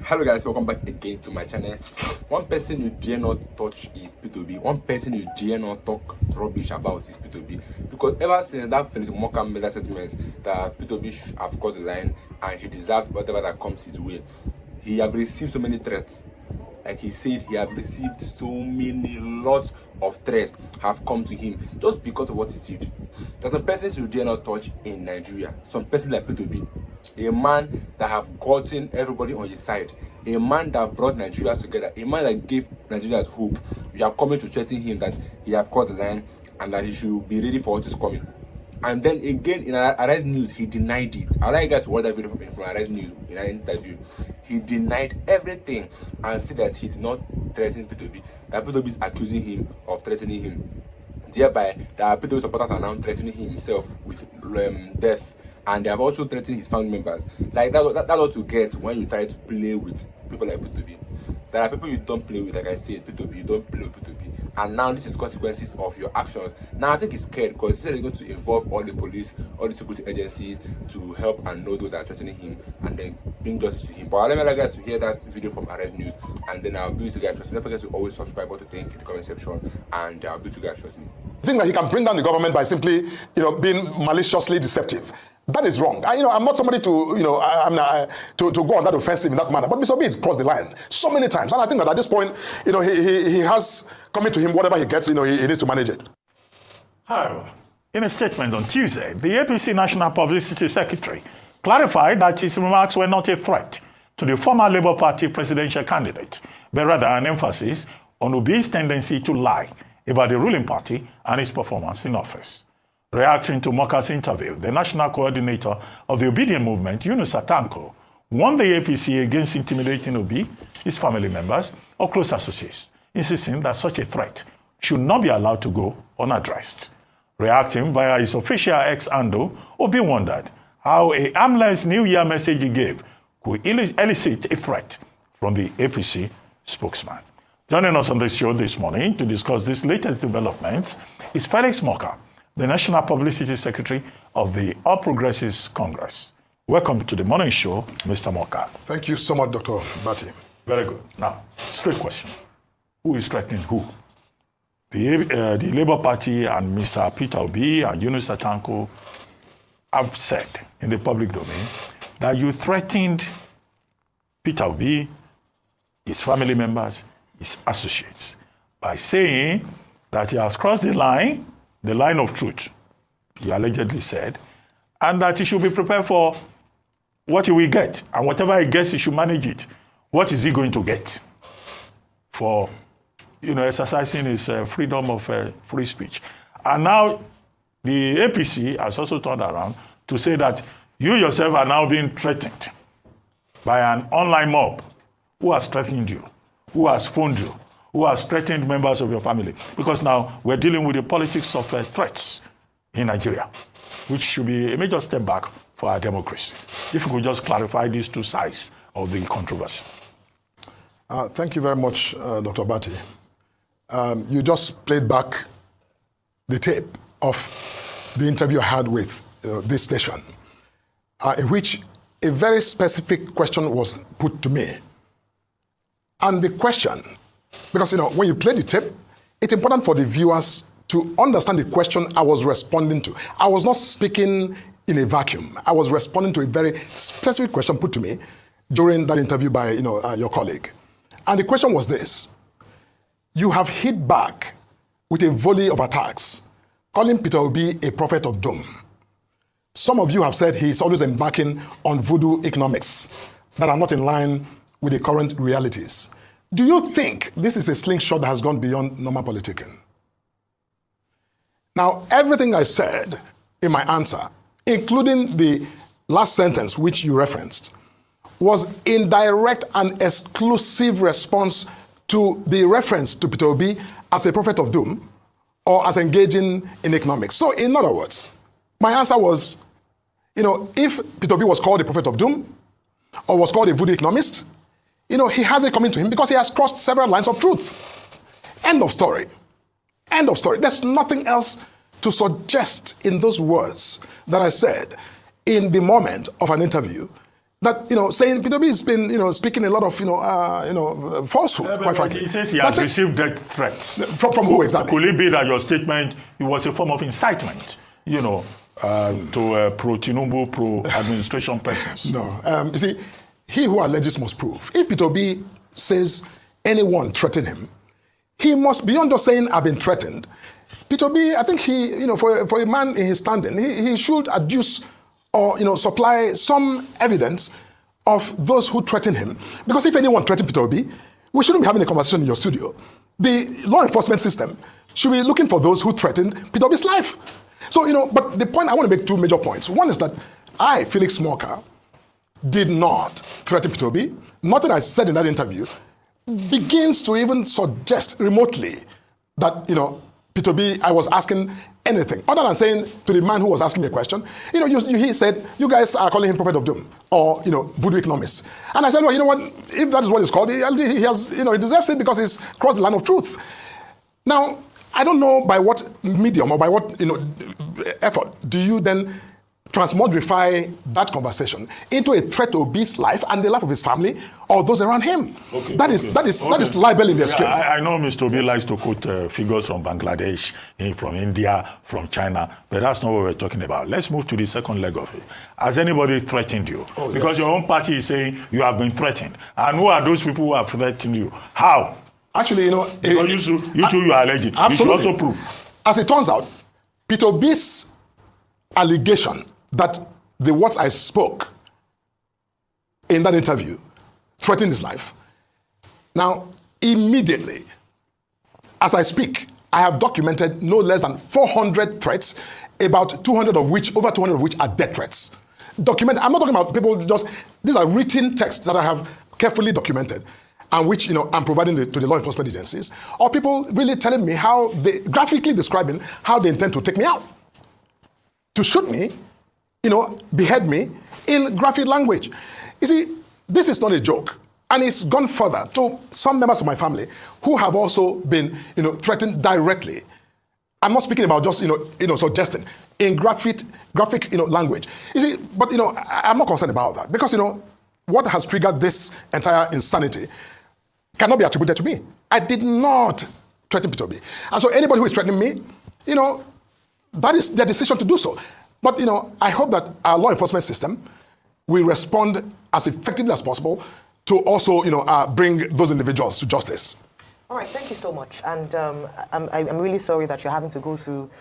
Hello guys, welcome back again to my channel. One person you dare not touch is P2B. One person you dare not talk rubbish about is P2B. Because ever since that Felix MORKA made assessment that P2B should have crossed the line and he deserved whatever that comes his way, he have received so many threats. Like he said, he have received so many lots of threats have come to him just because of what he said. There's some persons you dare not touch in Nigeria. Some person like P2B, a man that have gotten everybody on his side, a man that brought Nigeria together, a man that gave Nigerians hope. You are coming to threaten him that he have crossed the line and that he should be ready for what is coming. And then again in Arise News, he denied it. I'd like you guys to watch that video from Arise News in an interview. He denied everything and said that he did not threaten P2B. That P2B is accusing him of threatening him. Thereby, that P2B supporters are now threatening himself with death. And they have also threatened his family members. Like that's what you get when you try to play with people like P2B. There are people you don't play with, like I said, P2B, you don't play with P2B. And now this is the consequences of your actions. Now I think he's scared because he said he's going to involve all the police, all the security agencies to help and know those that are threatening him and then bring justice to him. But I'll let you guys to hear that video from Arise News and then I'll be with you guys. Don't forget to always subscribe or to think in the comment section and I'll be with you guys shortly. I think that he can bring down the government by simply, being maliciously deceptive. That is wrong. I'm not somebody to, to go on that offensive in that manner. But Mr. Obi has crossed the line so many times, and I think that at this point, he has coming to him whatever he gets. He needs to manage it. However, in a statement on Tuesday, the APC National Publicity Secretary clarified that his remarks were not a threat to the former Labour Party presidential candidate, but rather an emphasis on Obi's tendency to lie about the ruling party and his performance in office. Reacting to Morka's interview, the national coordinator of the Obedient Movement, Yunus Atanko, warned the APC against intimidating Obi, his family members, or close associates, insisting that such a threat should not be allowed to go unaddressed. Reacting via his official X handle, Obi wondered how a harmless New Year message he gave could elicit a threat from the APC spokesman. Joining us on the show this morning to discuss this latest developments is Felix MORKA, the National Publicity Secretary of the All Progressives Congress. Welcome to the morning show, Mr. MORKA. Thank you so much, Dr. Bati. Very good. Now, straight question. Who is threatening who? The Labour Party and Mr. Peter Obi and Yunus Atanko have said in the public domain that you threatened Peter Obi, his family members, his associates, by saying that he has crossed the line of truth, he allegedly said, and that he should be prepared for what he will get. And whatever he gets, he should manage it. What is he going to get for, exercising his freedom of free speech? And now the APC has also turned around to say that you yourself are now being threatened by an online mob who has threatened you, who has phoned you, who has threatened members of your family. Because now we're dealing with the politics of threats in Nigeria, which should be a major step back for our democracy. If you could just clarify these two sides of the controversy. Thank you very much, Dr. Bati. You just played back the tape of the interview I had with this station, in which a very specific question was put to me. And the question, because, when you play the tape, it's important for the viewers to understand the question I was responding to. I was not speaking in a vacuum. I was responding to a very specific question put to me during that interview by, your colleague. And the question was this: you have hit back with a volley of attacks, calling Peter Obi a prophet of doom. Some of you have said he's always embarking on voodoo economics that are not in line with the current realities. Do you think this is a slingshot that has gone beyond normal politicking? Now, everything I said in my answer, including the last sentence which you referenced, was in direct and exclusive response to the reference to Peter Obi as a prophet of doom or as engaging in economics. So, in other words, my answer was, if Peter Obi was called a prophet of doom or was called a voodoo economist, he has it coming to him because he has crossed several lines of truth. End of story. End of story. There's nothing else to suggest in those words that I said in the moment of an interview that, saying Peter B has been, speaking a lot of, falsehood, quite frankly. He says he has received death threats. From who exactly? Could it be that your statement, it was a form of incitement, to pro-Tinubu, pro-administration persons? No. You see, he who alleges must prove. If Peter B says anyone threatened him, he must, beyond just saying, I've been threatened, Peter B, I think he, for a man in his standing, he should adduce or, supply some evidence of those who threaten him. Because if anyone threatened Peter B, we shouldn't be having a conversation in your studio. The law enforcement system should be looking for those who threatened Peter B's life. So, but the point, I want to make two major points. One is that I, Felix MORKA, did not threaten Peter B. Nothing I said in that interview begins to even suggest remotely that, Peter B, I was asking anything other than saying to the man who was asking me a question, he said, you guys are calling him Prophet of Doom or, voodoo economist. And I said, well, you know what, if that is what it's called, he has, he deserves it because he's crossed the line of truth. Now, I don't know by what medium or by what, effort do you then transmogrify that conversation into a threat to Obi's life and the life of his family or those around him. That is libel in the extreme. I know Mr. Obi likes to quote figures from Bangladesh, from India, from China, but that's not what we're talking about. Let's move to the second leg of it. Has anybody threatened you? Because your own party is saying you have been threatened. And who are those people who have threatened you? How? Actually, because you are alleged. Absolutely. You should also prove. As it turns out, Peter B's allegation that the words I spoke in that interview threatened his life. Now, immediately, as I speak, I have documented no less than 400 threats, about over 200 of which are death threats. Documented. I'm not talking about people these are written texts that I have carefully documented and which, I'm providing to the law enforcement agencies, or people really telling me graphically describing how they intend to take me out, to shoot me, behead me in graphic language. You see, this is not a joke. And it's gone further to some members of my family who have also been, threatened directly. I'm not speaking about just, suggesting in graphic, language. You see, but, I'm not concerned about that because, what has triggered this entire insanity cannot be attributed to me. I did not threaten Peter B. And so anybody who is threatening me, that is their decision to do so. But, I hope that our law enforcement system will respond as effectively as possible to also, bring those individuals to justice. All right, thank you so much. And I'm really sorry that you're having to go through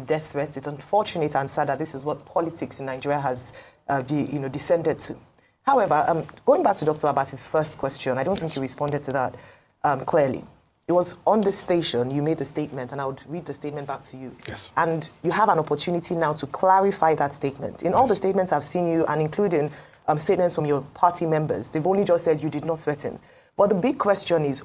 death threats. It's unfortunate and sad that this is what politics in Nigeria has, descended to. However, going back to Dr. Abati's first question, I don't think you responded to that clearly. It was on this station, you made the statement, and I would read the statement back to you. Yes. And you have an opportunity now to clarify that statement. In all the statements I've seen you, and including statements from your party members, they've only just said you did not threaten. But the big question is,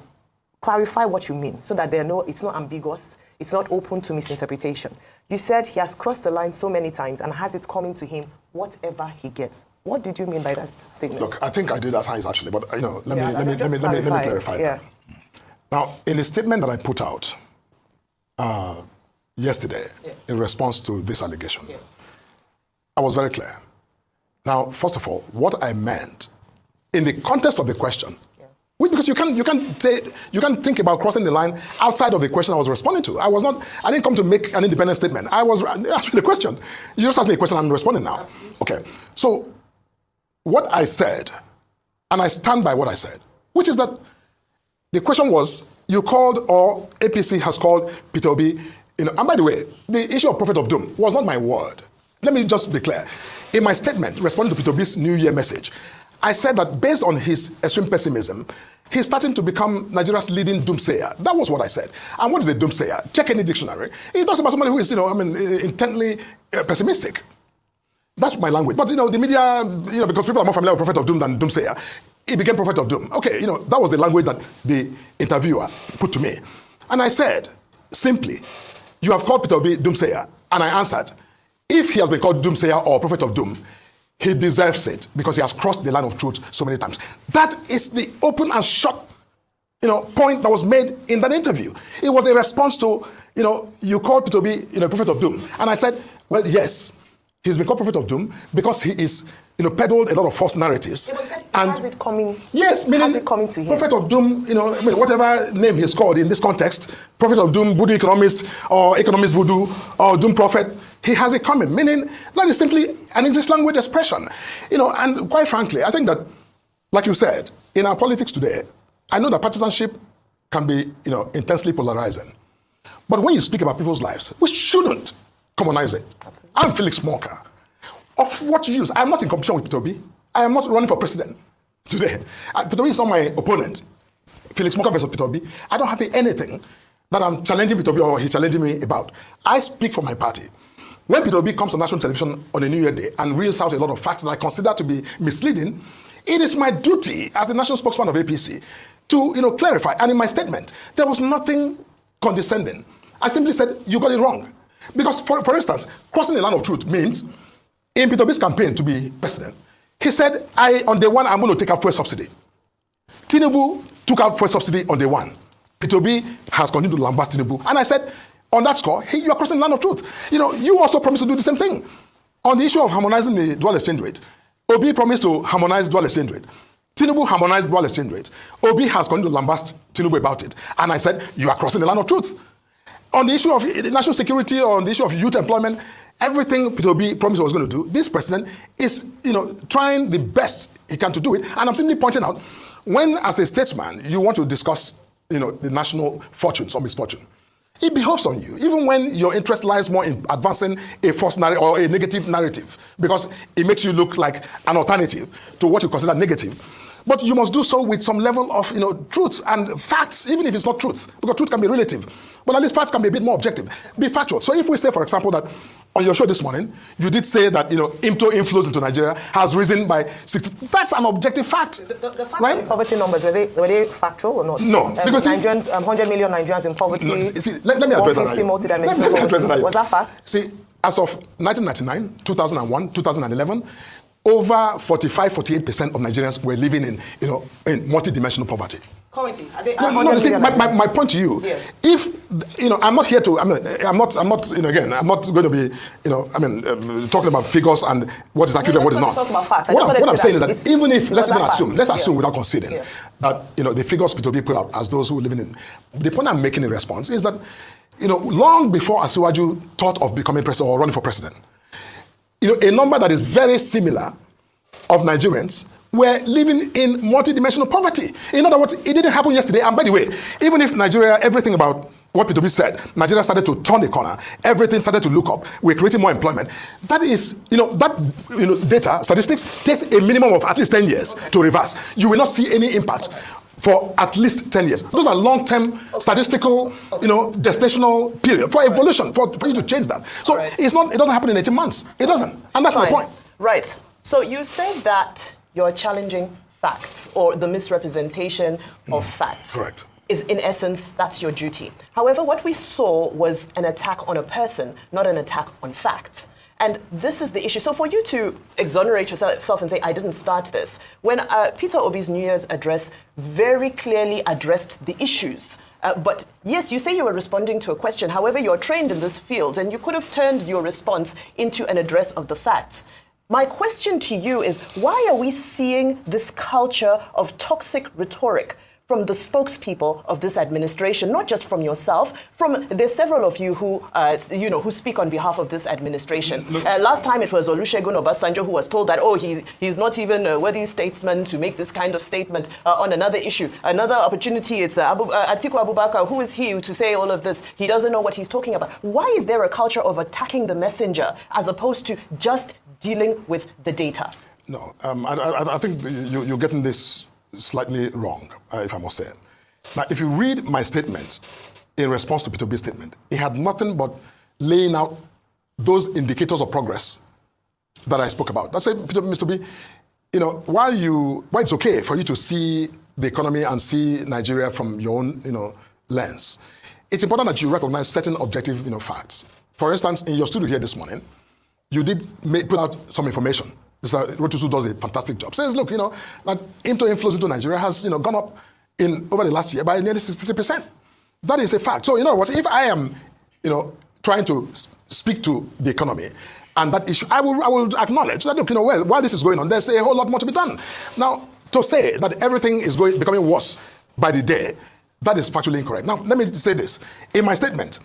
clarify what you mean, so that it's not ambiguous, it's not open to misinterpretation. You said he has crossed the line so many times and has it coming to him whatever he gets. What did you mean by that statement? Look, I think I did at times actually, but let me clarify that. Now, in a statement that I put out yesterday in response to this allegation, I was very clear. Now, first of all, what I meant in the context of the question, because you can't think about crossing the line outside of the question I was responding to. I didn't come to make an independent statement. I was asking the question. You just asked me a question, I'm responding now. Absolutely. Okay. So, what I said, and I stand by what I said, which is that the question was, you called, or APC has called Peter Obi, and by the way, the issue of Prophet of Doom was not my word. Let me just be clear. In my statement, responding to Peter Obi's New Year message, I said that based on his extreme pessimism, he's starting to become Nigeria's leading doomsayer. That was what I said. And what is a doomsayer? Check any dictionary. It talks about somebody who is, intently pessimistic. That's my language. But, the media, because people are more familiar with Prophet of Doom than doomsayer, it became Prophet of Doom. Okay, that was the language that the interviewer put to me. And I said, simply, you have called Peter Obi doomsayer. And I answered, if he has been called doomsayer or Prophet of Doom, he deserves it because he has crossed the line of truth so many times. That is the open and shut, point that was made in that interview. It was a response to, you called Peter Obi, Prophet of Doom. And I said, well, yes, He's been called prophet of doom because he is, peddled a lot of false narratives. And has it coming? Yes, meaning has it coming to him? Prophet of doom, whatever name he's called in this context, prophet of doom, voodoo economist, or economist voodoo, or doom prophet, he has it coming. Meaning that is simply an English language expression. And quite frankly, I think that, like you said, in our politics today, I know that partisanship can be, intensely polarizing. But when you speak about people's lives, we shouldn't commonize it. Absolutely. I'm Felix MORKA. Of what use? I'm not in competition with Peter Obi. I am not running for president today. Peter Obi is not my opponent. Felix MORKA versus Peter Obi. I don't have anything that I'm challenging Peter Obi or he's challenging me about. I speak for my party. When Peter Obi comes on national television on a New Year Day and reels out a lot of facts that I consider to be misleading, it is my duty as the national spokesman of APC to clarify. And in my statement, there was nothing condescending. I simply said, you got it wrong. Because, for instance, crossing the line of truth means, in Peter Obi's campaign to be president, he said, on day one, I'm going to take out fuel subsidy. Tinubu took out fuel subsidy on day one. Peter Obi has continued to lambast Tinubu. And I said, on that score, hey, you are crossing the line of truth. You also promised to do the same thing. On the issue of harmonizing the dual exchange rate, Obi promised to harmonize dual exchange rate. Tinubu harmonized dual exchange rate. Obi has continued to lambast Tinubu about it. And I said, you are crossing the line of truth. On the issue of national security or on the issue of youth employment, everything Peter Obi promised he was going to do, this president is, trying the best he can to do it. And I'm simply pointing out, when as a statesman, you want to discuss, the national fortunes or misfortune, it behoves on you, even when your interest lies more in advancing a false narrative or a negative narrative, because it makes you look like an alternative to what you consider negative. But you must do so with some level of, truth and facts, even if it's not truth, because truth can be relative. But at least facts can be a bit more objective, be factual. So if we say, for example, that on your show this morning, you did say that, IMTO inflows into Nigeria has risen by 60. That's an objective fact. The fact right? poverty numbers, were they factual or not? No. Because Nigerians, 100 million Nigerians in poverty, no, see, let me address that. Multi-dimensional poverty. Was that fact? See, as of 1999, 2001, 2011, over 48% of Nigerians were living in multi-dimensional poverty. Currently, my point to you, yes. If I'm not here to, I'm not again, I'm not going to be, talking about figures and what is accurate and what is not. What I'm saying is that even if let's assume without conceding that the figures Peter Obi put out as those who are living in, the point I'm making in response is that long before Asiwaju thought of becoming president or running for president, a number that is very similar of Nigerians were living in multi-dimensional poverty. In other words, it didn't happen yesterday. And by the way, even if Nigeria, everything about what Peter Obi said, Nigeria started to turn the corner, everything started to look up, we're creating more employment. That is, data, statistics, takes a minimum of at least 10 years to reverse. You will not see any impact for at least 10 years. Those are long-term statistical, gestational period for evolution, for you to change that. So it doesn't happen in 18 months. It doesn't. And that's my point. Right. So you said that you're challenging facts or the misrepresentation of facts. Correct. Is in essence, that's your duty. However, what we saw was an attack on a person, not an attack on facts. And this is the issue. So for you to exonerate yourself and say, I didn't start this, when Peter Obi's New Year's address very clearly addressed the issues. But yes, you say you were responding to a question. However, you're trained in this field and you could have turned your response into an address of the facts. My question to you is, why are we seeing this culture of toxic rhetoric from the spokespeople of this administration, not just from yourself, there's several of you who, who speak on behalf of this administration. Last time it was Olusegun Obasanjo who was told that, he's not even a worthy statesman to make this kind of statement on another issue. Another opportunity, it's Atiku Abubakar. Who is he to say all of this? He doesn't know what he's talking about. Why is there a culture of attacking the messenger as opposed to just dealing with the data? No, I think you're getting this slightly wrong, if I must say. Now, if you read my statement in response to Peter Obi's statement, it had nothing but laying out those indicators of progress that I spoke about. That's it, Mr. B. While it's okay for you to see the economy and see Nigeria from your own, lens, it's important that you recognize certain objective, facts. For instance, in your studio here this morning, you did put out some information. Mr. Rotusu does a fantastic job. Says, look, that IMTO inflows into Nigeria has, gone up over the last year by nearly 63%. That is a fact. So, in other words, if I am, trying to speak to the economy and that issue, I will acknowledge that, look, well, while this is going on, there's a whole lot more to be done. Now, to say that everything is becoming worse by the day, that is factually incorrect. Now, let me say this. In my statement,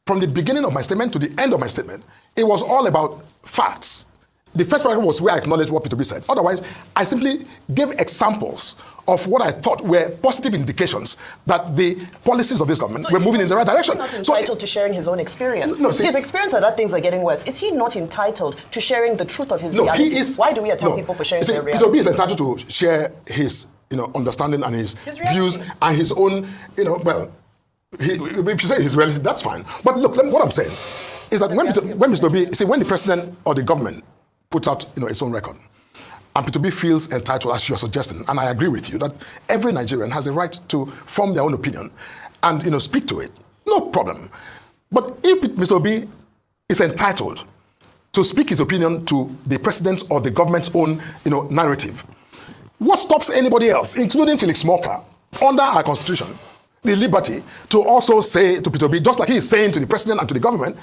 from the beginning of my statement to the end of my statement, it was all about facts. The first paragraph was where I acknowledged what P2B said. Otherwise, I simply gave examples of what I thought were positive indications that the policies of this government were moving in the right direction. Is he not entitled to sharing his own experience? No, see, his experience that things are getting worse. Is he not entitled to sharing the truth of his reality? He is. Why do we attack people for sharing their reality? P2B is entitled to share his understanding and his views and his own, well, if you say his reality, that's fine. But look, what I'm saying is that when Mr. B, when the president or the government puts out its own record, and P2B feels entitled, as you're suggesting, and I agree with you, that every Nigerian has a right to form their own opinion and speak to it, no problem. But if Mr. B is entitled to speak his opinion to the president's or the government's own narrative, what stops anybody else, including Felix MORKA, under our constitution, the liberty to also say to P2B, just like he is saying to the president and to the government,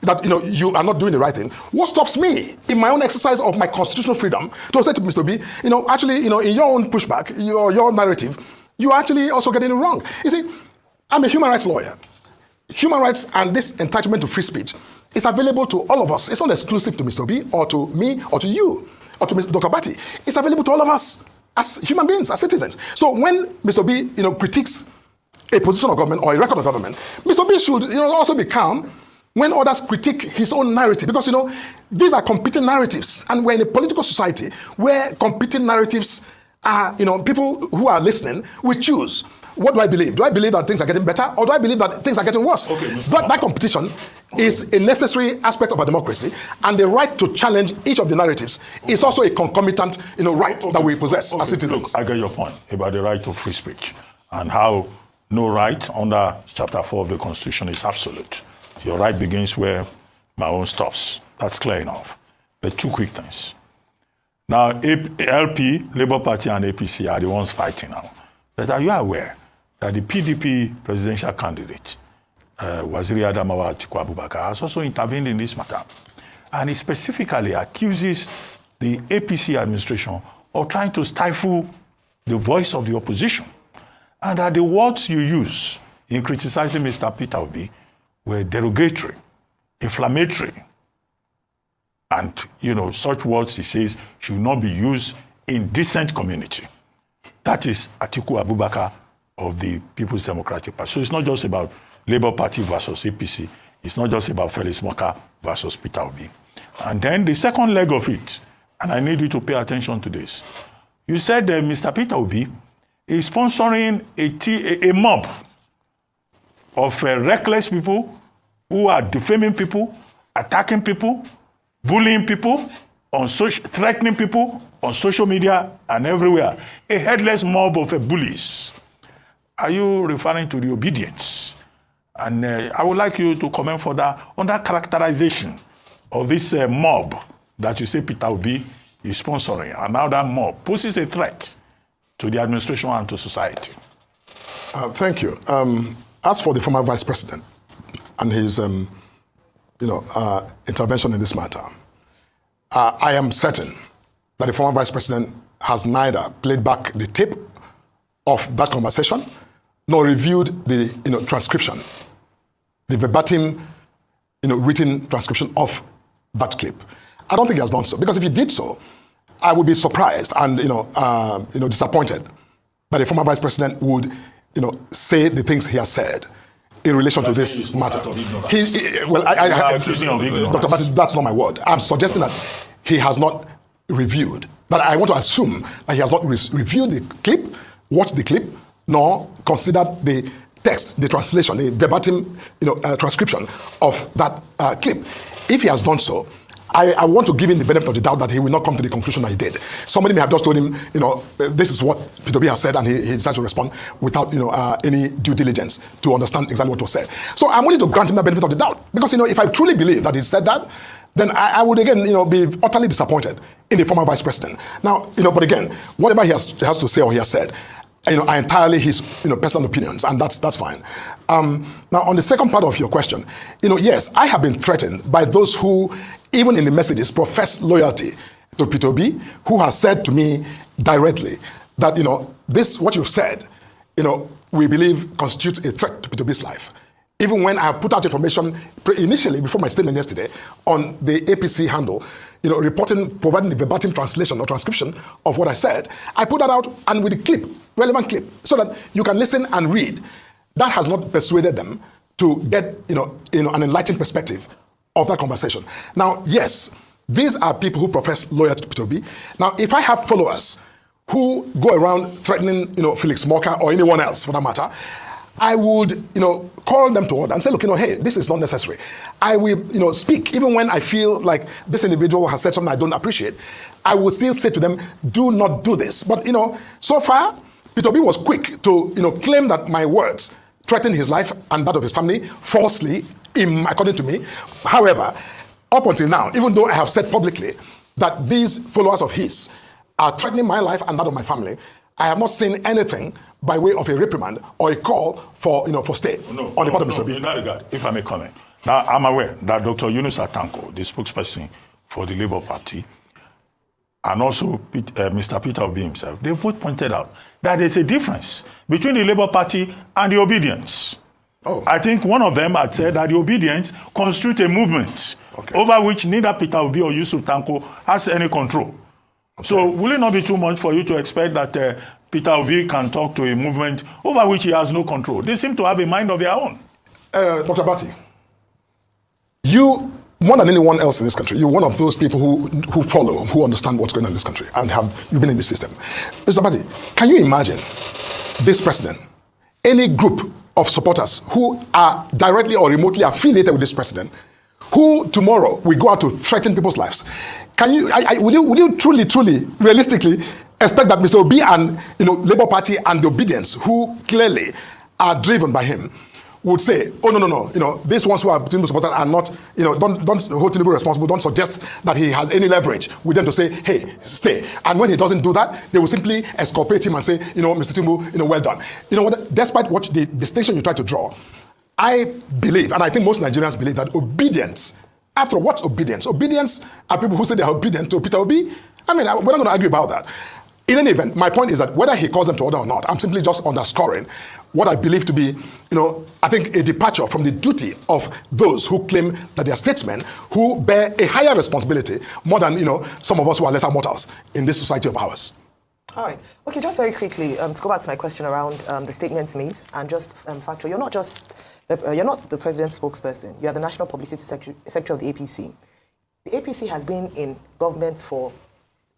that you are not doing the right thing? What stops me in my own exercise of my constitutional freedom to say to Mr. B, actually, in your own pushback, your narrative, you are actually also getting it wrong. You see, I'm a human rights lawyer. Human rights and this entitlement to free speech is available to all of us. It's not exclusive to Mr. B or to me or to you or to Dr. Batty. It's available to all of us as human beings, as citizens. So when Mr. B, critiques a position of government or a record of government, Mr. B should, also be calm when others critique his own narrative, because these are competing narratives, and we're in a political society where competing narratives are, people who are listening will choose. What do I believe? Do I believe that things are getting better, or do I believe that things are getting worse? Okay, that competition is a necessary aspect of our democracy, and the right to challenge each of the narratives is also a concomitant, right that we possess as citizens. Look, I get your point about the right to free speech and how no right under Chapter 4 of the Constitution is absolute. Your right begins where my own stops. That's clear enough. But two quick things. Now, LP, Labour Party, and APC are the ones fighting now. But are you aware that the PDP presidential candidate, Waziri Adamawa Atiku Abubakar, has also intervened in this matter? And he specifically accuses the APC administration of trying to stifle the voice of the opposition. And that the words you use in criticizing Mr. Peter Obi were derogatory, inflammatory, and such words, he says, should not be used in decent community. That is Atiku Abubakar of the People's Democratic Party. So it's not just about Labour Party versus APC. It's not just about Felix MORKA versus Peter Obi. And then the second leg of it, and I need you to pay attention to this. You said that Mr. Peter Obi is sponsoring a mob of reckless people who are defaming people, attacking people, bullying people, threatening people on social media and everywhere. A headless mob of bullies. Are you referring to the obedience? And I would like you to comment further on that characterization of this mob that you say Peter Obi is sponsoring. And now that mob poses a threat to the administration and to society. Thank you. As for the former vice president and his, intervention in this matter, I am certain that the former vice president has neither played back the tape of that conversation nor reviewed the transcription, the verbatim written transcription of that clip. I don't think he has done so, because if he did so, I would be surprised and disappointed that the former vice president would say the things he has said in relation to this matter. Dr. Bassett, that's not my word. I'm suggesting that he has not reviewed. That I want to assume that he has not reviewed the clip, watched the clip, nor considered the text, the translation, the verbatim transcription of that clip. If he has done so, I want to give him the benefit of the doubt that he will not come to the conclusion that he did. Somebody may have just told him, this is what P2B has said, and he decided to respond without, any due diligence to understand exactly what was said. So I'm willing to grant him the benefit of the doubt, because, if I truly believe that he said that, then I would again, be utterly disappointed in the former vice president. Now, but again, whatever he has to say or he has said, are entirely his, personal opinions, and that's fine. Now, on the second part of your question, yes, I have been threatened by those who, even in the messages, profess loyalty to Peter Obi, who has said to me directly that, this, what you've said, we believe constitutes a threat to Peter Obi's life. Even when I put out information initially, before my statement yesterday, on the APC handle, providing the verbatim translation or transcription of what I said, I put that out and with the relevant clip, so that you can listen and read. That has not persuaded them to get, an enlightened perspective of that conversation. Now, yes, these are people who profess loyalty to Peter Obi. Now, if I have followers who go around threatening, Felix MORKA or anyone else for that matter, I would, call them to order and say, look, hey, this is not necessary. I will, speak, even when I feel like this individual has said something I don't appreciate. I would still say to them, do not do this. But, so far, Peter Obi was quick to, claim that my words threatened his life and that of his family falsely, according to me. However, up until now, even though I have said publicly that these followers of his are threatening my life and that of my family, I have not seen anything by way of a reprimand or a call for stay on the part of Mr. Obi. In that regard, if I may comment. Now, I'm aware that Dr. Yunus Atanko, the spokesperson for the Labour Party, and also Mr. Peter Obi himself, they both pointed out that there's a difference between the Labour Party and the obedience. Oh. I think one of them had said that the obedience constitutes a movement over which neither Peter Obi or Yusuf Tanko has any control. Okay. So will it not be too much for you to expect that Peter Obi can talk to a movement over which he has no control? They seem to have a mind of their own. Dr. Bati, you, more than anyone else in this country, you're one of those people who follow, who understand what's going on in this country, and you've been in this system. Mr. Bati, can you imagine this president, any group of supporters who are directly or remotely affiliated with this president, who tomorrow will go out to threaten people's lives? Can you, would you truly, realistically expect that Mr. Obi and Labour Party and the obedience, who clearly are driven by him, would say, oh no, these ones who are Tinubu supporters are not, don't hold Tinubu responsible, don't suggest that he has any leverage with them to say, hey, stay. And when he doesn't do that, they will simply exculpate him and say, Mr. Tinubu, well done. Despite what the distinction you try to draw, I believe, and I think most Nigerians believe, that obedience, after all, what's obedience? Obedience are people who say they are obedient to Peter Obi. I mean, we're not going to argue about that. In any event, my point is that whether he calls them to order or not, I'm simply just underscoring what I believe to be, I think a departure from the duty of those who claim that they are statesmen, who bear a higher responsibility more than, some of us who are lesser mortals in this society of ours. All right. Okay, just very quickly, to go back to my question around the statements made and just factual. You're not the president's spokesperson. You are the National Publicity Secretary of the APC. The APC has been in government for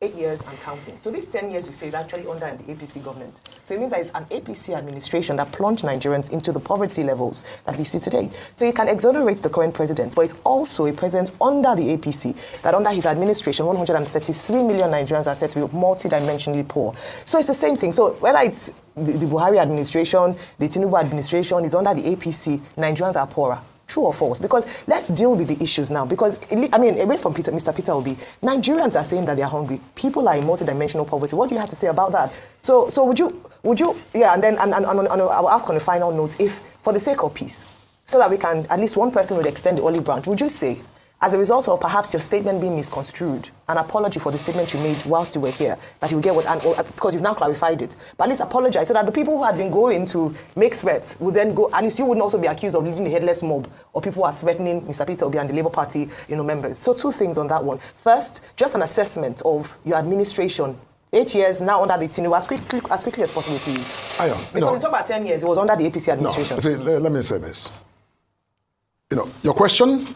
8 years and counting. So these 10 years you say is actually under the APC government. So it means that it's an APC administration that plunged Nigerians into the poverty levels that we see today. So you can exonerate the current president, but it's also a president under the APC that under his administration, 133 million Nigerians are said to be multidimensionally poor. So it's the same thing. So whether it's the Buhari administration, the Tinubu administration is under the APC, Nigerians are poorer. True or false? Because let's deal with the issues now. Because, away from Mr. Peter Obi, Nigerians are saying that they're hungry. People are in multidimensional poverty. What do you have to say about that? So would you, yeah, and then I'll ask on a final note, if for the sake of peace, so that we can, at least one person would extend the olive branch, would you say, as a result of perhaps your statement being misconstrued, an apology for the statement you made whilst you were here, that you will get because you've now clarified it, but at least apologize so that the people who had been going to make threats would then go, at least you wouldn't also be accused of leading a headless mob or people who are threatening Mr. Peter Obi and the Labour Party, members. So two things on that one. First, just an assessment of your administration. 8 years now under the Tinubu, as quickly as possible, please. Because we talk about 10 years, it was under the APC administration. No, let me say this. Your question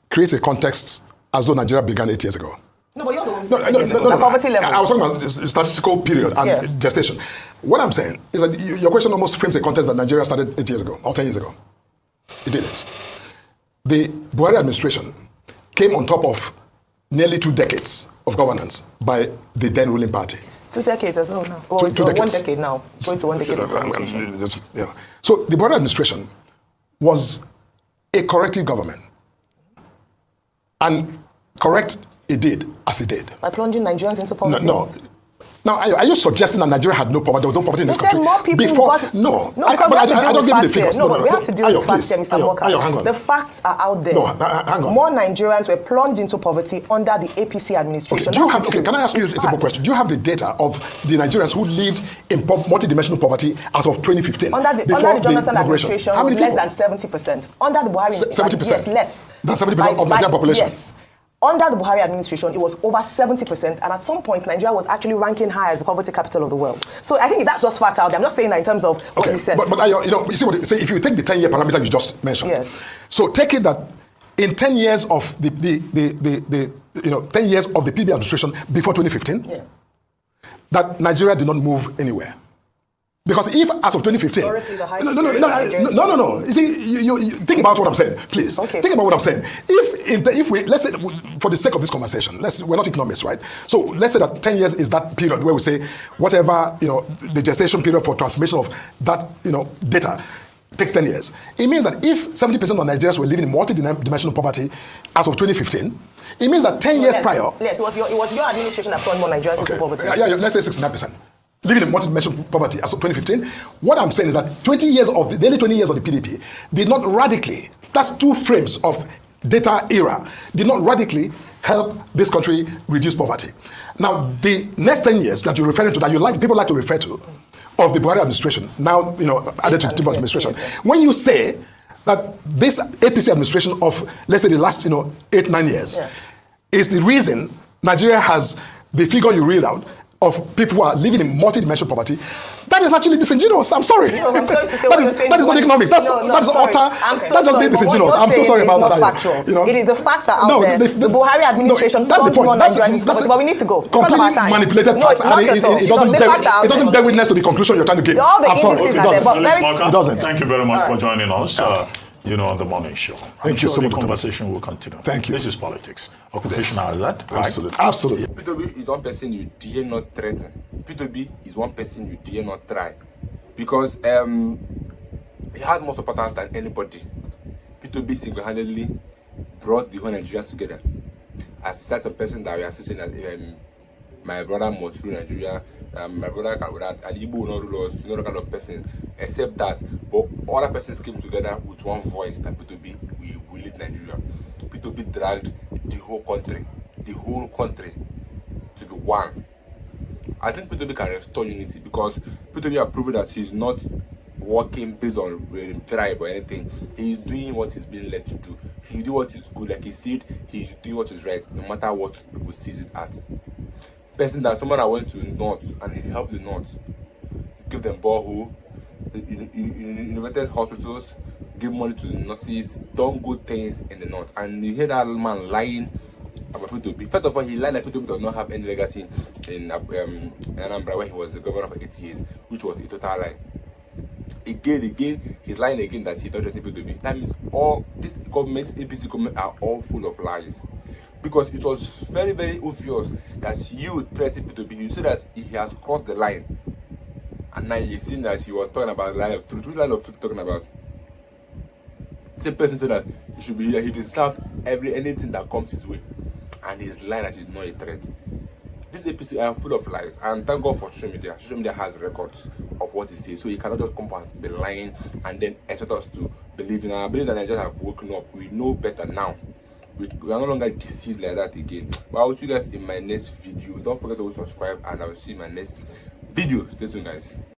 creates a context as though Nigeria began 8 years ago. No, but you're the one who said 10 years ago. The poverty level. I was talking about the statistical period and gestation. What I'm saying is that your question almost frames a context that Nigeria started 8 years ago or 10 years ago. It didn't. The Buhari administration came on top of nearly 2 decades of governance by the then ruling party. It's 2 decades as well now. Oh, it's 1 decade now. Going to 1 decade of administration. So the Buhari administration was a corrective government. And correct it did, as it did. By plunging Nigerians into poverty? No. Now, are you suggesting that Nigeria had no poverty? There was no poverty in this They said country? more people before, got... No, because we have to deal with facts here. No, but we have to deal with facts here, Mr. Ayo, hang MORKA. on. The facts are out there. No, hang on. More Nigerians were plunged into poverty under the APC administration. Okay, can I ask you a simple question? Do you have the data of the Nigerians who lived in multidimensional poverty as of 2015? Under the Jonathan administration, how many less people? than 70%. Under the Buhari... 70%? Yes, less. Than 70% of the Nigerian population? Yes. Under the Buhari administration, it was over 70%, and at some point, Nigeria was actually ranking high as the poverty capital of the world. So I think that's just fact out there. I'm just saying that in terms of what you said. But you see what? Say if you take the 10-year parameter you just mentioned. Yes. So take it that in 10 years of the 10 years of the PB administration before 2015, Yes. that Nigeria did not move anywhere. Because if, as of 2015, no. You see, you think about what I'm saying, please. Okay. Think about what I'm saying. If we, let's say, for the sake of this conversation, we're not economists, right? So let's say that 10 years is that period where we say whatever, the gestation period for transformation of that, data takes 10 years. It means that if 70% of Nigerians were living in multi-dimensional poverty as of 2015, it means that 10 years prior... Yes, it was your administration that plunged more Nigerians into poverty. Yeah, let's say 69%. Living in multidimensional poverty as of 2015. What I'm saying is that the early 20 years of the PDP did not radically, that's 2 frames of data era, did not radically help this country reduce poverty. Now, the next 10 years that you're referring to, that people like to refer to, of the Buhari administration, now, added to the Tinubu administration, when you say that this APC administration of, let's say, the last, 8-9 years, is the reason Nigeria has the figure you read out of people who are living in multi-dimensional poverty, that is actually disingenuous. I'm sorry. No, I'm sorry to say what you're saying. That is not economics. That's utter. I'm so that's just being disingenuous. I'm so sorry about that. Factual. It is the facts are out there. The Buhari administration plunged more Nigerians into poverty, but we need to go. Completely manipulated facts. It doesn't bear witness to the conclusion you're trying to give. All the indices are there, but it doesn't. Thank you very much for joining us. On the morning show. Thank you so much. The conversation will continue. Thank you. This is politics. Occupational hazard. Absolutely. P2B is one person you dare not threaten. P2B is one person you dare not try. Because he has more supporters than anybody. P2B single-handedly brought the whole Nigerians together. As such a person that we are saying that my brother must rule Nigeria, my brother can that, and Igbo will not rule us, no kind of person, except that. But other persons came together with one voice that P2B, we will lead Nigeria. P2B dragged the whole country to be one. I think P2B can restore unity because P2B have proven that he's not working based on tribe or anything. He's doing what he's being led to do. He do what is good, like he said, he's doing what is right, no matter what people sees it at. Person that someone that went to North and he helped the North, give them borehole, innovated hospitals, give money to the nurses, done good things in the North. And you hear that man lying about P2B. First of all, he lied that P2B does not have any legacy in Anambra, where he was the governor for 8 years, which was a total lie. Again, he's lying again that he doesn't P2B. That means all this government, APC government, are all full of lies. Because it was very, very obvious that you threatened P2B. You see that he has crossed the line. And now you see that he was talking about line of truth. Which line of truth talking about? Same person said that he should be here. He deserves anything that comes his way. And he's lying that he's not a threat. This APC are full of lies. And thank God for social media. Social media has records of what he says. So he cannot just come and be lying and then expect us to believe in. I believe that Nigerians have woken up. We know better now. We are no longer deceived like that again. But I will see you guys in my next video. Don't forget to subscribe and I will see you in my next video. Stay tuned, guys.